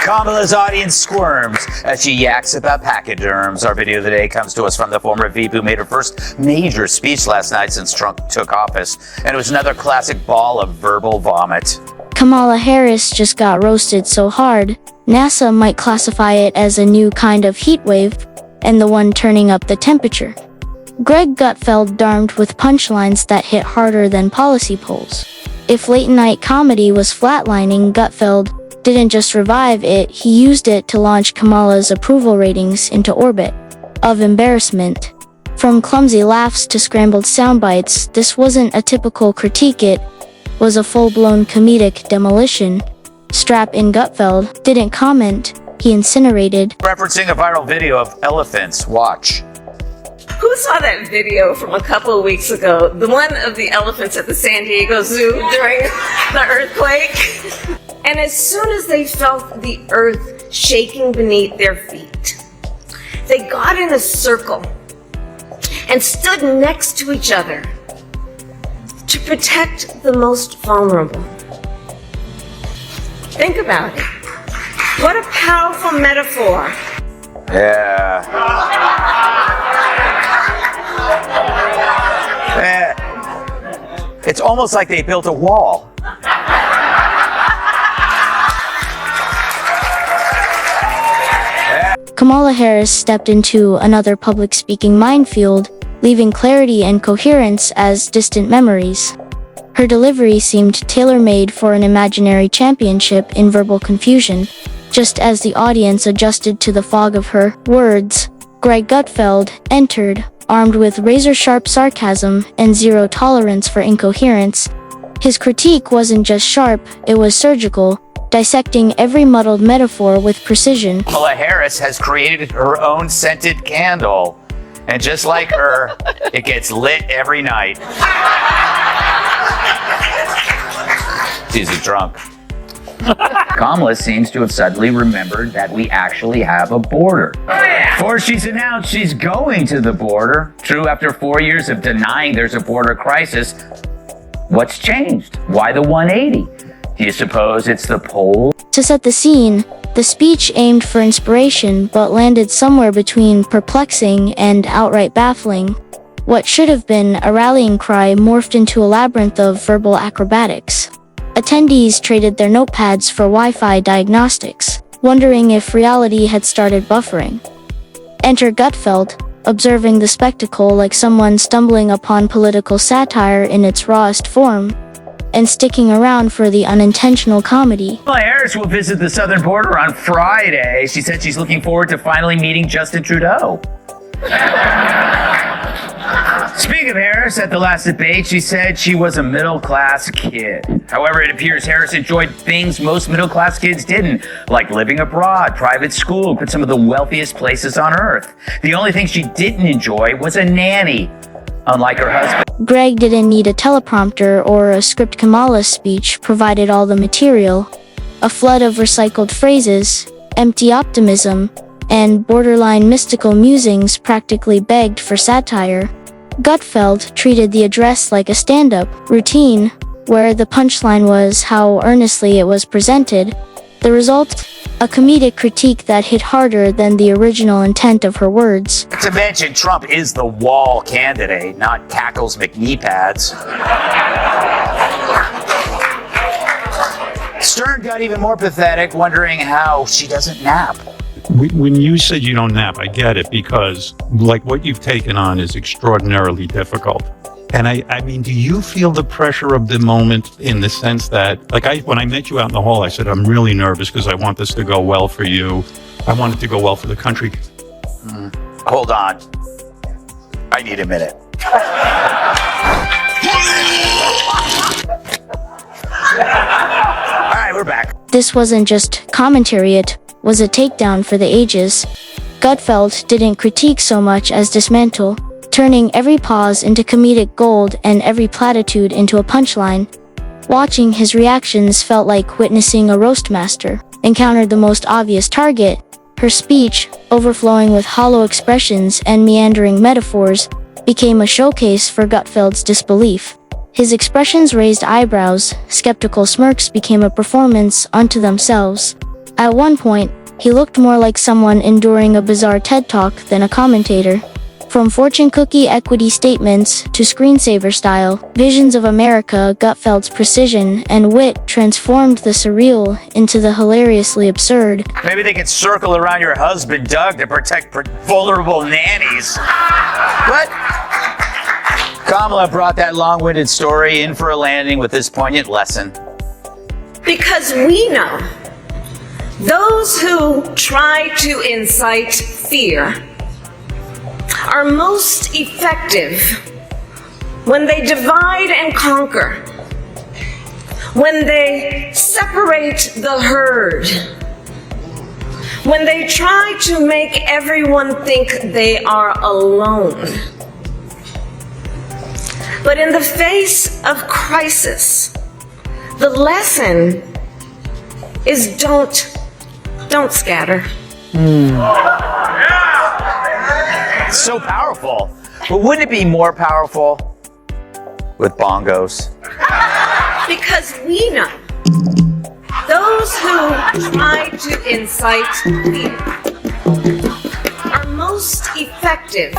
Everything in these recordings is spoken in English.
Kamala's audience squirms as she yaks about pachyderms. Our video of the day comes to us from the former VP who made her first major speech last night since Trump took office. And it was another classic ball of verbal vomit. Kamala Harris just got roasted so hard, NASA might classify it as a new kind of heat wave, and the one turning up the temperature. Greg Gutfeld armed with punchlines that hit harder than policy polls. If late-night comedy was flatlining, Gutfeld didn't just revive it, he used it to launch Kamala's approval ratings into orbit of embarrassment. From clumsy laughs to scrambled soundbites, this wasn't a typical critique, it was a full-blown comedic demolition. Strap in. Gutfeld didn't comment, he incinerated. Referencing a viral video of elephants. Watch. Who saw that video from a couple of weeks ago? The one of the elephants at the San Diego Zoo during the earthquake? And as soon as they felt the earth shaking beneath their feet, they got in a circle and stood next to each other to protect the most vulnerable. Think about it. What a powerful metaphor. Yeah. It's almost like they built a wall. Kamala Harris stepped into another public speaking minefield, leaving clarity and coherence as distant memories. Her delivery seemed tailor-made for an imaginary championship in verbal confusion. Just as the audience adjusted to the fog of her words, Greg Gutfeld entered, armed with razor-sharp sarcasm and zero tolerance for incoherence. His critique wasn't just sharp, it was surgical, dissecting every muddled metaphor with precision. Kamala Harris has created her own scented candle. And just like her, it gets lit every night. She's a drunk. Kamala seems to have suddenly remembered that we actually have a border. For she's announced she's going to the border. True, after 4 years of denying there's a border crisis, what's changed? Why the 180? Do you suppose it's the poll? To set the scene, the speech aimed for inspiration but landed somewhere between perplexing and outright baffling. What should have been a rallying cry morphed into a labyrinth of verbal acrobatics. Attendees traded their notepads for Wi-Fi diagnostics, wondering if reality had started buffering. Enter Gutfeld, observing the spectacle like someone stumbling upon political satire in its rawest form, and sticking around for the unintentional comedy. Kamala Harris will visit the southern border on Friday. She said she's looking forward to finally meeting Justin Trudeau. Speaking of Harris, at the last debate, she said she was a middle-class kid. However, it appears Harris enjoyed things most middle-class kids didn't, like living abroad, private school, but some of the wealthiest places on earth. The only thing she didn't enjoy was a nanny, unlike her husband. Greg didn't need a teleprompter or a script. Kamala's speech provided all the material. A flood of recycled phrases, empty optimism, and borderline mystical musings practically begged for satire. Gutfeld treated the address like a stand-up routine, where the punchline was how earnestly it was presented. The result? A comedic critique that hit harder than the original intent of her words. Not to mention, Trump is the wall candidate, not Cackle's McKnee pads. Stern got even more pathetic, wondering how she doesn't nap. When you said you don't nap, I get it, because like what you've taken on is extraordinarily difficult. And I mean, do you feel the pressure of the moment in the sense that, when I met you out in the hall, I said, I'm really nervous because I want this to go well for you. I want it to go well for the country. Hold on. I need a minute. All right, we're back. This wasn't just commentary, it was a takedown for the ages. Gutfeld didn't critique so much as dismantle, turning every pause into comedic gold and every platitude into a punchline. Watching his reactions felt like witnessing a roast master encountered the most obvious target. Her speech, overflowing with hollow expressions and meandering metaphors, became a showcase for Gutfeld's disbelief. His expressions raised eyebrows, skeptical smirks became a performance unto themselves. At one point, he looked more like someone enduring a bizarre TED Talk than a commentator. From fortune cookie equity statements to screensaver style visions of America, Gutfeld's precision and wit transformed the surreal into the hilariously absurd. Maybe they could circle around your husband, Doug, to protect vulnerable nannies. But Kamala brought that long-winded story in for a landing with this poignant lesson. Because we know those who try to incite fear are most effective when they divide and conquer, when they separate the herd, when they try to make everyone think they are alone. But in the face of crisis, the lesson is don't scatter. So powerful. But wouldn't it be more powerful with bongos? Because we know those who try to incite fear are most effective.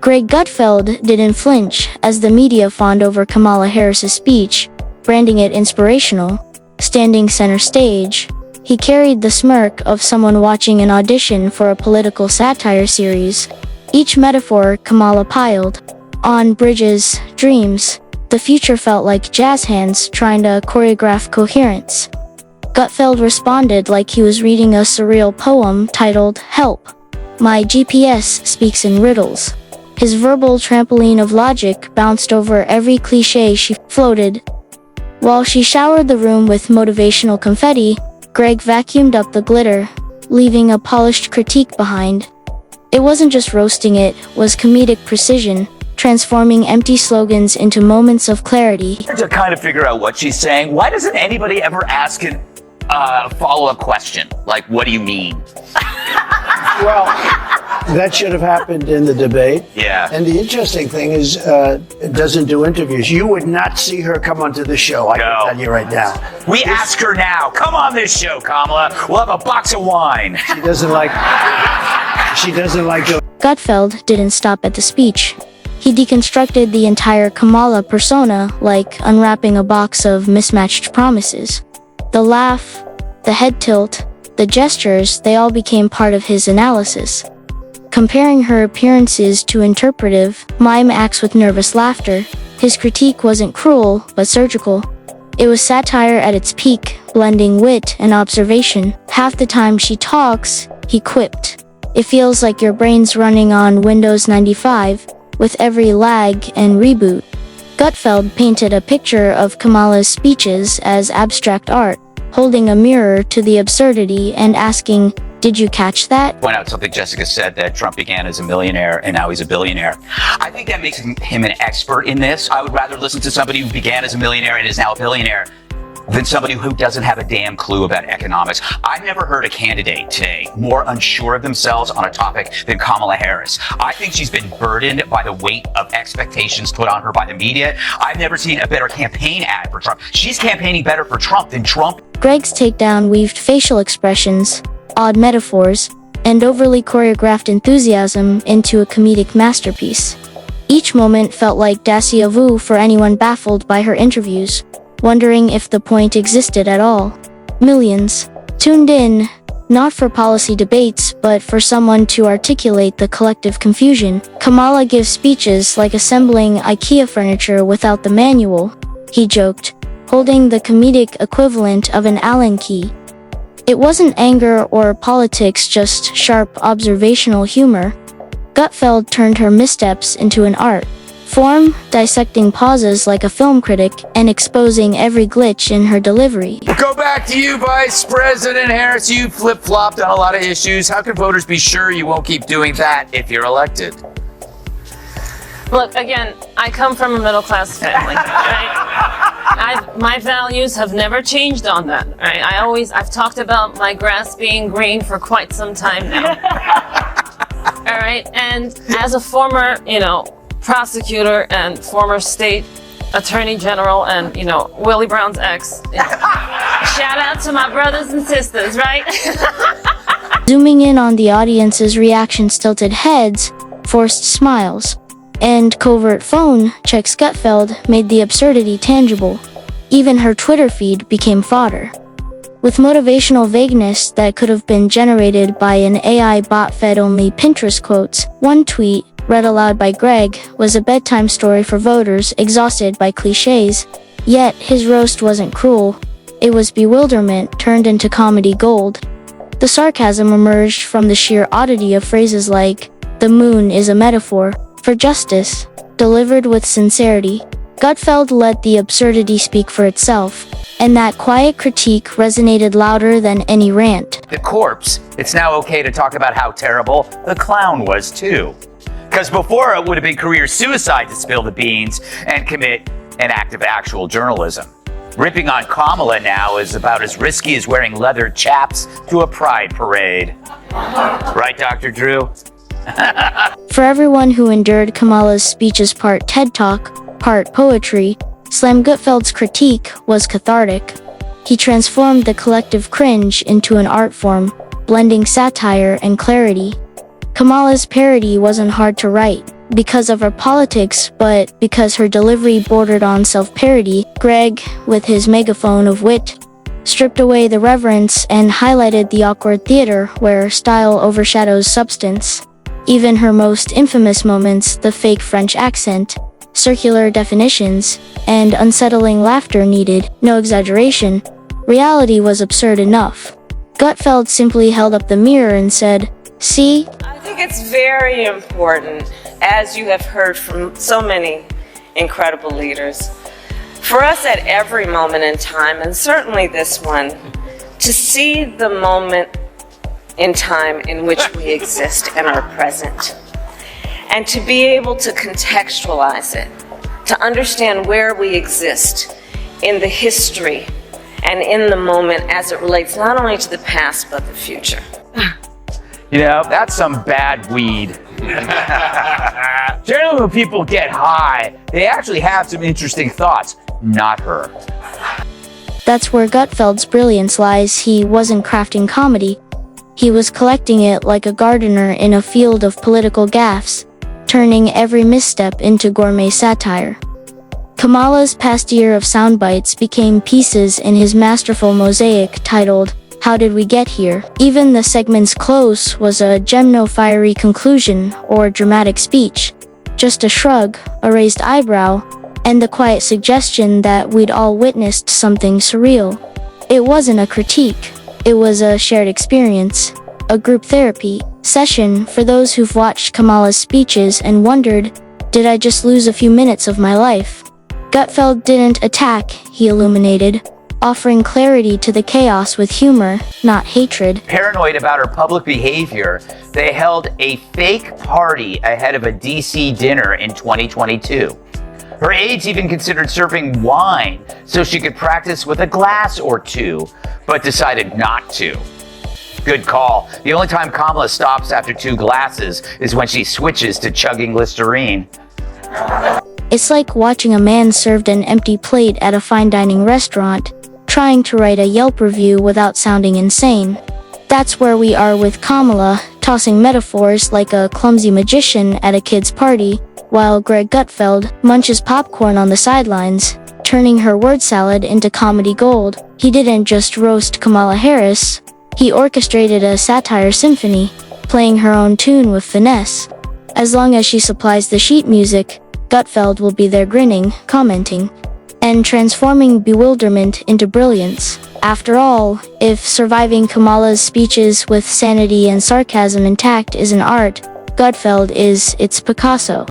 Greg Gutfeld didn't flinch as the media fawned over Kamala Harris's speech, branding it inspirational. Standing center stage, he carried the smirk of someone watching an audition for a political satire series. Each metaphor Kamala piled on bridges, dreams. The future felt like jazz hands trying to choreograph coherence. Gutfeld responded like he was reading a surreal poem titled Help. My GPS speaks in riddles. His verbal trampoline of logic bounced over every cliché she floated. While she showered the room with motivational confetti, Greg vacuumed up the glitter, leaving a polished critique behind. It wasn't just roasting, it was comedic precision, transforming empty slogans into moments of clarity. To kind of figure out what she's saying, why doesn't anybody ever ask a follow-up question? Like, what do you mean? Well, that should have happened in the debate. Yeah. And the interesting thing is, it doesn't do interviews. You would not see her come onto the show. I can tell you right now. We ask her now. Come on this show, Kamala. We'll have a box of wine. She doesn't like. Gutfeld didn't stop at the speech. He deconstructed the entire Kamala persona, like unwrapping a box of mismatched promises. The laugh, the head tilt, the gestures, they all became part of his analysis. Comparing her appearances to interpretive, mime acts with nervous laughter, his critique wasn't cruel, but surgical. It was satire at its peak, blending wit and observation. Half the time she talks, he quipped. It feels like your brain's running on Windows 95, with every lag and reboot. Gutfeld painted a picture of Kamala's speeches as abstract art, holding a mirror to the absurdity and asking, "Did you catch that?" Point out something Jessica said, that Trump began as a millionaire and now he's a billionaire. I think that makes him an expert in this. I would rather listen to somebody who began as a millionaire and is now a billionaire than somebody who doesn't have a damn clue about economics. I've never heard a candidate today more unsure of themselves on a topic than Kamala Harris. I think she's been burdened by the weight of expectations put on her by the media. I've never seen a better campaign ad for Trump. She's campaigning better for Trump than Trump. Greg's takedown weaved facial expressions, odd metaphors, and overly choreographed enthusiasm into a comedic masterpiece. Each moment felt like déjà vu for anyone baffled by her interviews, wondering if the point existed at all. Millions tuned in, not for policy debates, but for someone to articulate the collective confusion. Kamala gives speeches like assembling IKEA furniture without the manual, he joked, holding the comedic equivalent of an Allen key. It wasn't anger or politics, just sharp observational humor. Gutfeld turned her missteps into an art form, dissecting pauses like a film critic and exposing every glitch in her delivery. Go back to you, Vice President Harris. You flip-flopped on a lot of issues. How can voters be sure you won't keep doing that if you're elected? Look, again, I come from a middle-class family, right? My values have never changed on that, right? I've talked about my grass being green for quite some time now. All right, and as a former, prosecutor and former state attorney general and, Willie Brown's ex, Shout out to my brothers and sisters, right? Zooming in on the audience's reactions, tilted heads, forced smiles, and covert phone checks, Gutfeld made the absurdity tangible. Even her Twitter feed became fodder. With motivational vagueness that could have been generated by an AI bot fed only Pinterest quotes, one tweet, read aloud by Greg, was a bedtime story for voters exhausted by cliches. Yet, his roast wasn't cruel. It was bewilderment turned into comedy gold. The sarcasm emerged from the sheer oddity of phrases like, "The moon is a metaphor for justice," delivered with sincerity. Gutfeld let the absurdity speak for itself, and that quiet critique resonated louder than any rant. The corpse, it's now okay to talk about how terrible the clown was too. Because before it would have been career suicide to spill the beans and commit an act of actual journalism. Ripping on Kamala now is about as risky as wearing leather chaps to a pride parade. Right, Dr. Drew? For everyone who endured Kamala's speeches, part TED Talk, part poetry, Slam Gutfeld's critique was cathartic. He transformed the collective cringe into an art form, blending satire and clarity. Kamala's parody wasn't hard to write because of her politics, but because her delivery bordered on self-parody. Greg, with his megaphone of wit, stripped away the reverence and highlighted the awkward theater where style overshadows substance. Even her most infamous moments, the fake French accent, circular definitions, and unsettling laughter needed no exaggeration. Reality was absurd enough. Gutfeld simply held up the mirror and said, "See?" I think it's very important, as you have heard from so many incredible leaders, for us at every moment in time, and certainly this one, to see the moment in time in which we exist and are present, and to be able to contextualize it, to understand where we exist in the history and in the moment as it relates not only to the past but the future. You know, that's some bad weed. Generally when people get high, they actually have some interesting thoughts. Not her. That's where Gutfeld's brilliance lies. He wasn't crafting comedy. He was collecting it like a gardener in a field of political gaffes, turning every misstep into gourmet satire. Kamala's past year of soundbites became pieces in his masterful mosaic titled, "How Did We Get Here?" Even the segment's close was a gem-no-fiery conclusion or dramatic speech. Just a shrug, a raised eyebrow, and the quiet suggestion that we'd all witnessed something surreal. It wasn't a critique. It was a shared experience, a group therapy session for those who've watched Kamala's speeches and wondered, did I just lose a few minutes of my life? Gutfeld didn't attack, he illuminated, offering clarity to the chaos with humor, not hatred. Paranoid about her public behavior, they held a fake party ahead of a DC dinner in 2022. Her aides even considered serving wine so she could practice with a glass or two, but decided not to. Good call. The only time Kamala stops after 2 glasses is when she switches to chugging Listerine. It's like watching a man served an empty plate at a fine dining restaurant, trying to write a Yelp review without sounding insane. That's where we are with Kamala, tossing metaphors like a clumsy magician at a kid's party, while Greg Gutfeld munches popcorn on the sidelines, turning her word salad into comedy gold. He didn't just roast Kamala Harris, he orchestrated a satire symphony, playing her own tune with finesse. As long as she supplies the sheet music, Gutfeld will be there grinning, commenting, and transforming bewilderment into brilliance. After all, if surviving Kamala's speeches with sanity and sarcasm intact is an art, Gutfeld is its Picasso.